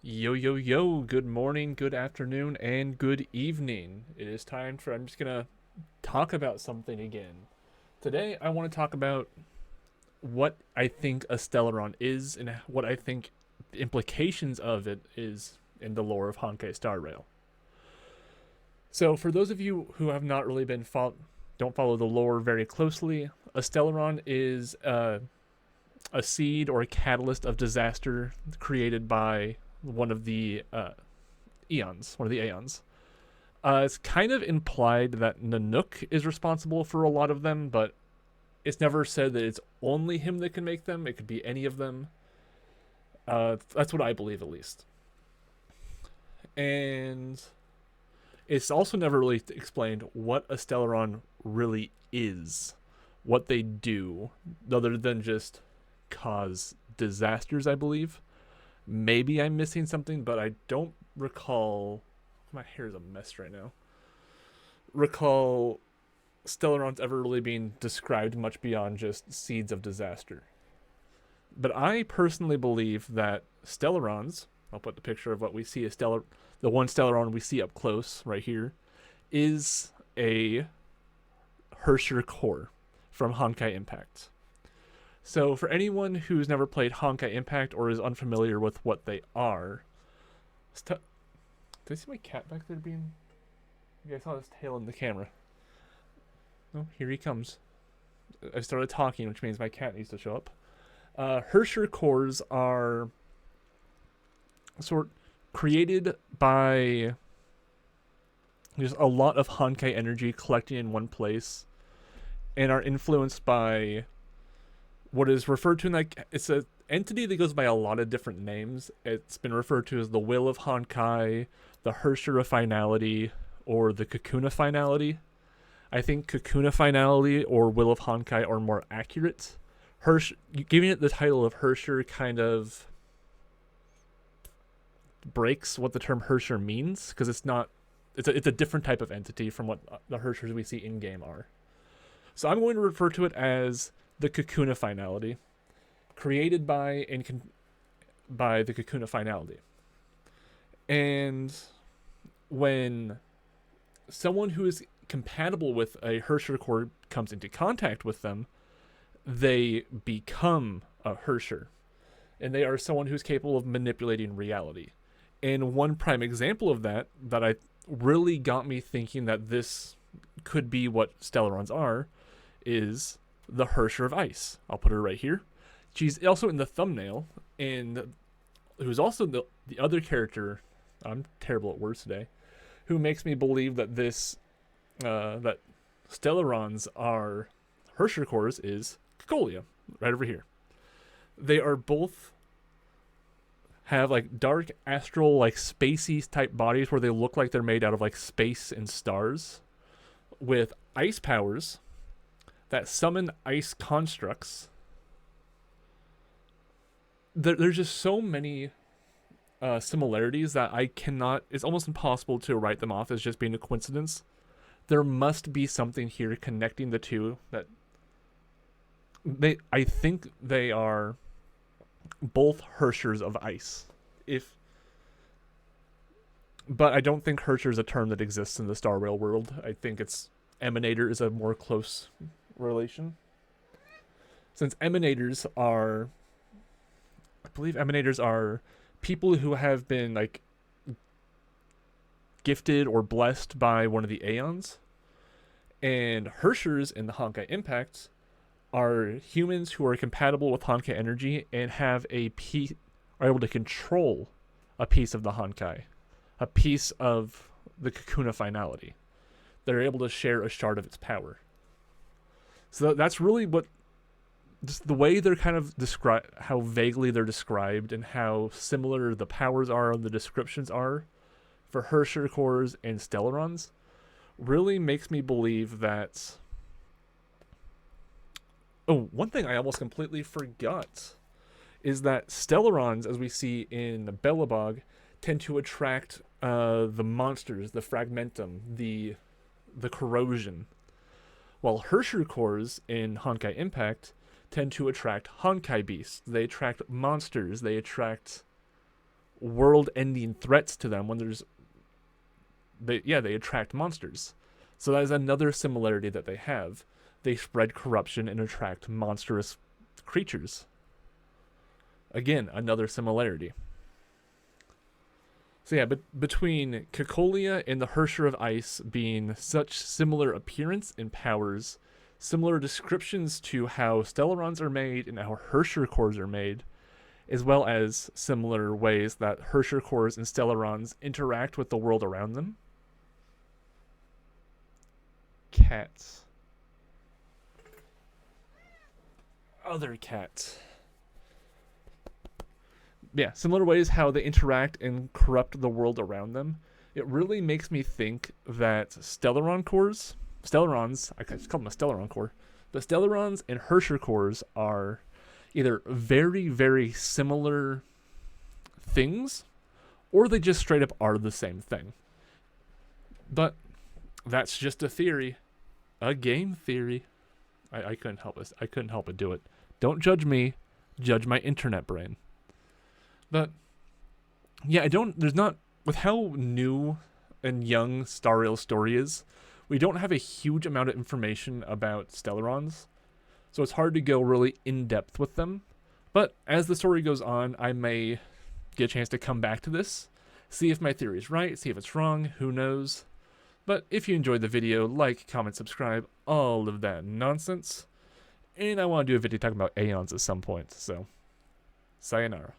Yo, yo, yo, good morning, good afternoon, and good evening. It is time for, I'm just gonna talk about something again. Today, I want to talk about what I think a stellaron is and what I think the implications of it is in the lore of Honkai Star Rail. So, for those of you who have not really don't follow the lore very closely, a stellaron is a seed or a catalyst of disaster created by one of the one of the aeons. It's kind of implied that Nanook is responsible for a lot of them, but it's never said that it's only him that can make them. It could be any of them. That's what I believe, at least. And it's also never really explained what a Stellaron really is, what they do, other than just cause disasters, I believe. Maybe I'm missing something, but I don't recall. My hair is a mess right now. Recall Stellarons ever really being described much beyond just seeds of disaster. But I personally believe that Stellarons, I'll put the picture of what we see as the one Stellaron we see up close right here, is a Herrscher core from Honkai Impact. So for anyone who's never played Honkai Impact or is unfamiliar with what they are, did I see my cat back there being? Yeah, I saw his tail in the camera. Oh, here he comes. I started talking, which means my cat needs to show up. Herrscher cores are sort created by just a lot of Honkai energy collecting in one place, and are influenced by what is referred to in like it's a entity that goes by a lot of different names. It's been referred to as the Will of Honkai, the Herrscher of Finality, or the Kakuna Finality. I think Kakuna Finality or Will of Honkai are more accurate. Giving it the title of Herrscher kind of breaks what the term Herrscher means, because it's not. It's a different type of entity from what the Herrschers we see in game are. So I'm going to refer to it as the Kakuna Finality, created by by the Kakuna Finality. And when someone who is compatible with a Herrscher core comes into contact with them, they become a Herrscher. And they are someone who's capable of manipulating reality. And one prime example of that I really got me thinking that this could be what Stellarons are is the Herrscher of Ice. I'll put her right here. She's also in the thumbnail, and who's also the other character. I'm terrible at words today. Who makes me believe that that Stellarons are Herrscher cores is Cocolia, right over here. They are both have like dark astral like spacey type bodies where they look like they're made out of like space and stars, with ice powers that summon ice constructs. There's just so many similarities that I cannot. It's almost impossible to write them off as just being a coincidence. There must be something here connecting the two. I think they are both Herrschers of ice. But I don't think Herrscher is a term that exists in the Star Rail world. I think it's Emanator is a more close relation. Since I believe Emanators are people who have been like gifted or blessed by one of the Aeons, and Herrschers in the Honkai Impact are humans who are compatible with Honkai energy and are able to control a piece of the Honkai, a piece of the Kakuna Finality. They're able to share a shard of its power. So that's really what, just the way they're kind of described, how vaguely they're described, and how similar the powers are and the descriptions are for Herrscher cores and Stellarons, really makes me believe that. Oh, one thing I almost completely forgot is that Stellarons, as we see in Belobog, tend to attract the monsters, the Fragmentum, the corrosion, while Herrscher cores in Honkai Impact tend to attract Honkai beasts. They attract monsters. They attract world-ending threats to them when they attract monsters. So that is another similarity that they have. They spread corruption and attract monstrous creatures. Again, another similarity. So yeah, but between Cacolia and the Hersher of Ice being such similar appearance and powers, similar descriptions to how Stellarons are made and how Hersher cores are made, as well as similar ways that Hersher cores and Stellarons interact with the world around them. Cats. Other cat. Yeah, similar ways how they interact and corrupt the world around them. It really makes me think that Stellarons, I just call them a Stellaron core, but Stellarons and Hersher cores are either very, very similar things, or they just straight up are the same thing. But that's just a theory. A game theory. I couldn't help it. I couldn't help but do it. Don't judge me. Judge my internet brain. But yeah, with how new and young Star Rail's story is, we don't have a huge amount of information about Stellarons, so it's hard to go really in-depth with them. But as the story goes on, I may get a chance to come back to this, see if my theory is right, see if it's wrong, who knows. But if you enjoyed the video, like, comment, subscribe, all of that nonsense. And I want to do a video talking about Aeons at some point, so sayonara.